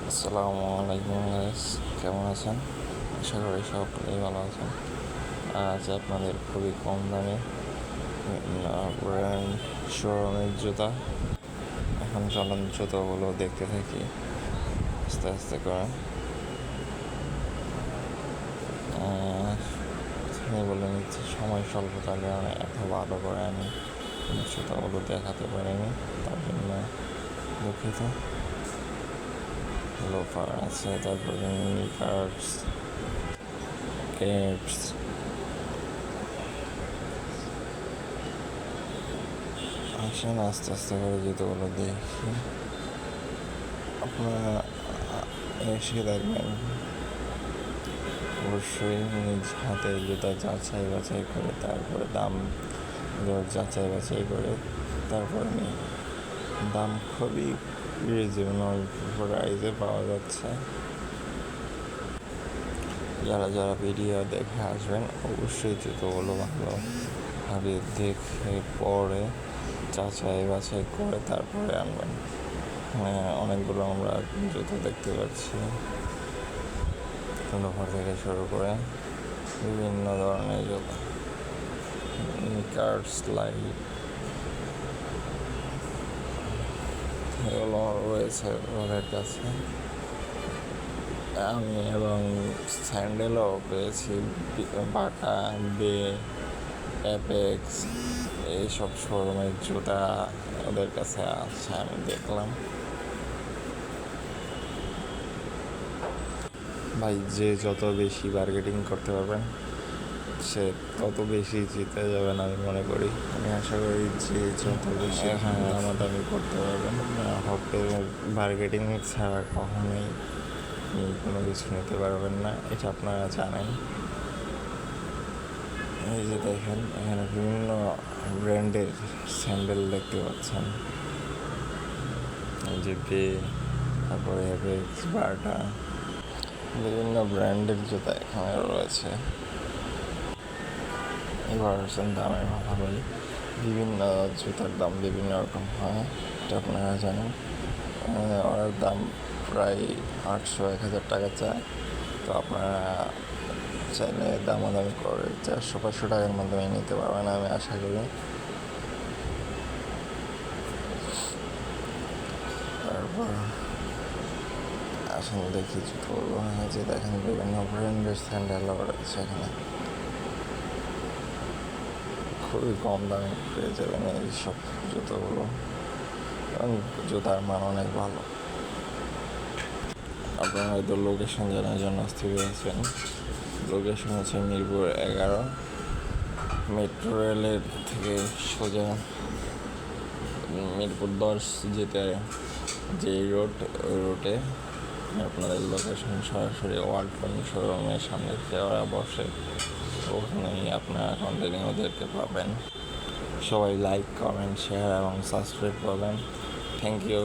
আসসালামু আলাইকুম গাইস, কেমন আছেন? আশা করি সকলেই ভালো আছেন। আজ আপনাদের খুবই কম দামে ব্র্যান্ড শোরুমের জুতা, এখন চলুন জুতোগুলো দেখতে থাকি আস্তে আস্তে করে। আমি বলে নিচ্ছি, সময় স্বল্পতার কারণে এত ভালো করে আমি জুতাগুলো দেখাতে পারিনি, তার জন্য দুঃখিত। লোফার আছে, তারপরে নিকার্স, কেপস, আসেন আস্তে আস্তে করে জুতোগুলো দেখি। আপনারা এসে দেখবেন, অবশ্যই নিজ হাতে জুতা যাচাই বাছাই করে, তারপরে দাম যাচাই বাছাই করে তারপরে নিই। দাম খুবই রিজনেবল প্রাইসে পাওয়া যাচ্ছে। যারা যারা ভিডিও দেখে আসবেন, অবশ্যই জুতোগুলো ভালোভাবে দেখে পরে যাচাই বাছাই করে তারপরে আনবেন। অনেকগুলো আমরা জুতো দেখতে পাচ্ছি, লোফার থেকে শুরু করে বিভিন্ন ধরনের জুতো, নিকার্স, লাইট, এগুলো রয়েছে ওদের কাছে। আমি এবং স্যান্ডেলও পেয়েছি, বাটা, বে, অ্যাপেক্স, এইসব শোরুমের জুতা ওদের কাছে আছে, আমি দেখলাম। ভাই, যে যত বেশি বার্গেটিং করতে পারবেন সে তত বেশি জিতে যাবেন আমি মনে করি। আমি আশা করি যে যত বেশি দামাদামি করতে পারবেন, হকে বার্গেটিং ছাড়া কখনোই কোনো কিছু নিতে পারবেন না, এটা আপনারা জানেন। এই যে দেখেন, এখানে বিভিন্ন ব্র্যান্ডের স্যান্ডেল দেখতে পাচ্ছেন, এই যে বে, তারপরে অ্যাপেক্স, বাটা, বিভিন্ন ব্র্যান্ডের জুতা এখানে রয়েছে। এবার দামের কথা বলি, বিভিন্ন জুতার দাম বিভিন্ন রকম হয়, এটা আপনারা জানেন। ওর দাম প্রায় 800-1000 টাকা চায়, তো আপনারা চাইলে দামাদামি করে 400-500 টাকার মাধ্যমে নিতে পারবেন, আমি আশা করি। তারপর আসলে দেখি জুতোগুলো, যে দেখেন বিভিন্ন ব্র্যান্ডের স্যান্ডেলও রয়েছে এখানে, খুবই কম দামে পেয়ে যাবেন এইসব জুতোগুলো, এবং জুতার মান অনেক ভালো। আপনারা হয়তো লোকেশন জানার জন্য স্থির হয়েছেন। লোকেশন হচ্ছে মিরপুর 11, মেট্রো রেলের থেকে সোজা মিরপুর 10 যেতে যে রোড, ওই রোডে আপনাদের লোকেশন। সরাসরি ওয়ালটন শোরুমের সামনে ওরা বসে, ওখানেই আপনারা কন্টিনিউ ওদেরকে পাবেন। সবাই লাইক, কমেন্ট, শেয়ার এবং সাবস্ক্রাইব করবেন। থ্যাংক ইউ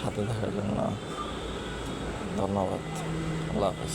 সাথে থাকার জন্য, ধন্যবাদ। আল্লাহ হাফেজ।